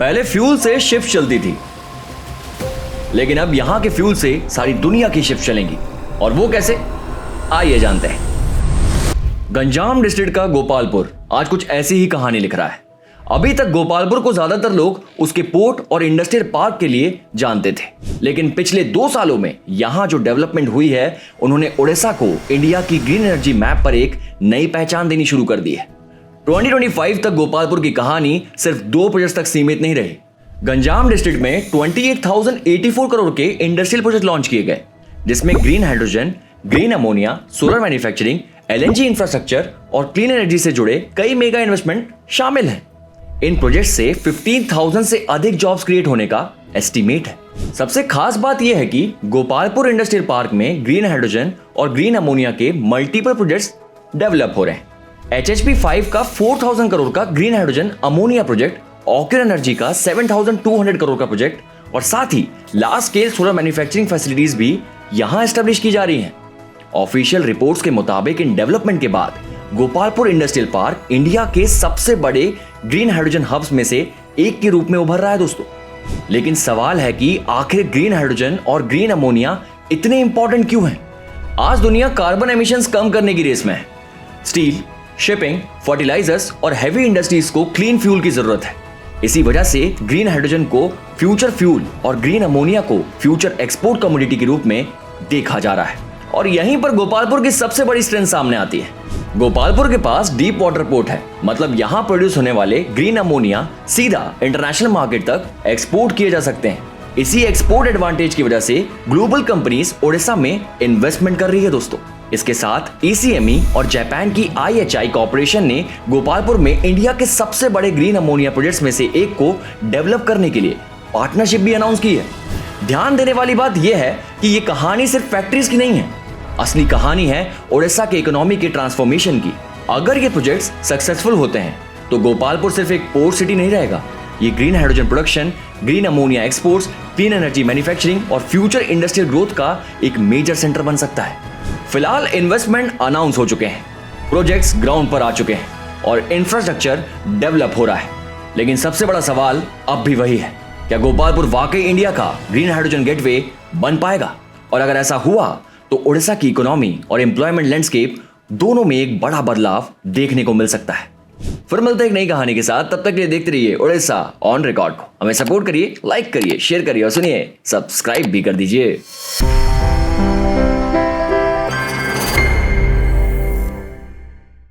पहले फ्यूल से शिप चलती थी, लेकिन अब यहां के फ्यूल से सारी दुनिया की शिप चलेंगी। और वो कैसे, आइए जानते हैं। गंजाम डिस्ट्रिक्ट का गोपालपुर आज कुछ ऐसी ही कहानी लिख रहा है। अभी तक गोपालपुर को ज्यादातर लोग उसके पोर्ट और इंडस्ट्रियल पार्क के लिए जानते थे, लेकिन पिछले 2 सालों में यहां जो डेवलपमेंट हुई है, उन्होंने ओडिशा को इंडिया की ग्रीन एनर्जी मैप पर एक नई पहचान देनी शुरू कर दी है। 2025 तक गोपालपुर की कहानी सिर्फ 2 प्रोजेक्ट तक सीमित नहीं रही। गंजाम डिस्ट्रिक्ट में 28,084 करोड़ के इंडस्ट्रियल प्रोजेक्ट लॉन्च किए गए, जिसमें green hydrogen, green ammonia, solar manufacturing, LNG infrastructure और क्लीन एनर्जी से जुड़े कई मेगा इन्वेस्टमेंट शामिल हैं। इन प्रोजेक्ट से 15,000 से अधिक जॉब्स क्रिएट होने का एस्टीमेट है। सबसे खास बात यह है कि गोपालपुर इंडस्ट्रियल पार्क में ग्रीन हाइड्रोजन और ग्रीन अमोनिया के मल्टीपल प्रोजेक्ट्स डेवलप हो रहे हैं। HHP 5 का 4,000 करोड़ का green hydrogen ammonia project, Ocior energy का 7,200 करोड़ का प्रोजेक्ट और साथ ही large scale solar manufacturing facilities भी यहां एस्टेब्लिश की जा रही हैं। ऑफिशियल रिपोर्ट्स के मुताबिक इन डेवलपमेंट के बाद गोपालपुर इंडस्ट्रियल पार्क इंडिया के सबसे बड़े ग्रीन हाइड्रोजन हब्स में से एक के रूप में उभर रहा है दोस्तों। लेकिन सवाल है कि आखिर ग्रीन हाइड्रोजन और ग्रीन अमोनिया इतने इंपॉर्टेंट क्यों हैं? आज दुनिया कार्बन एमिशंस कम करने की रेस में है। स्टील, शिपिंग, फर्टिलाइजर्स और हैवी इंडस्ट्रीज को क्लीन फ्यूल की जरूरत है। इसी वजह से ग्रीन हाइड्रोजन को फ्यूचर फ्यूल और ग्रीन अमोनिया को फ्यूचर एक्सपोर्ट कमोडिटी के रूप में देखा जा रहा है। और यहीं पर गोपालपुर की सबसे बड़ी स्ट्रेंथ सामने आती है। गोपालपुर के पास डीप वाटर पोर्ट है, मतलब यहां प्रोड्यूस होने वाले ग्रीन अमोनिया सीधा इंटरनेशनल मार्केट तक एक्सपोर्ट किए जा सकते हैं। इसी एक्सपोर्ट एडवांटेज की वजह से ग्लोबल कंपनीज ओडिशा में इन्वेस्टमेंट कर रही है दोस्तों। इसके साथ ECME और जापान की IHI कॉर्पोरेशन ने गोपालपुर में इंडिया के सबसे बड़े ग्रीन अमोनिया प्रोजेक्ट्स में से एक को डेवलप करने के लिए पार्टनरशिप भी अनाउंस की है। ध्यान देने वाली बात यह है कि यह कहानी सिर्फ फैक्ट्रीज की नहीं है, असली कहानी है ओडिशा के इकोनॉमी के ट्रांसफॉर्मेशन की। अगर ये प्रोजेक्ट्स सक्सेसफुल होते हैं तो गोपालपुर सिर्फ एक पोर्ट सिटी नहीं रहेगा, ये green hydrogen production, green ammonia exports, clean energy manufacturing और फ्यूचर इंडस्ट्रियल ग्रोथ का एक मेजर सेंटर बन सकता है। फिलहाल इन्वेस्टमेंट अनाउंस हो चुके हैं, प्रोजेक्ट्स ग्राउंड पर आ चुके हैं और इंफ्रास्ट्रक्चर डेवलप हो रहा है। लेकिन सबसे बड़ा सवाल अब भी वही है, क्या गोपालपुर वाकई इंडिया का ग्रीन हाइड्रोजन गेटवे बन पाएगा? और अगर ऐसा हुआ तो ओडिशा की इकोनॉमी और एम्प्लॉयमेंट लैंडस्केप दोनों में एक बड़ा बदलाव देखने को मिल सकता है। फिर मिलते हैं एक नई कहानी के साथ, तब तक के लिए देखते रहिए ओडिशा ऑन रिकॉर्ड को। हमें सपोर्ट करिए, लाइक करिए, शेयर करिए और सुनिए, सब्सक्राइब भी कर दीजिए।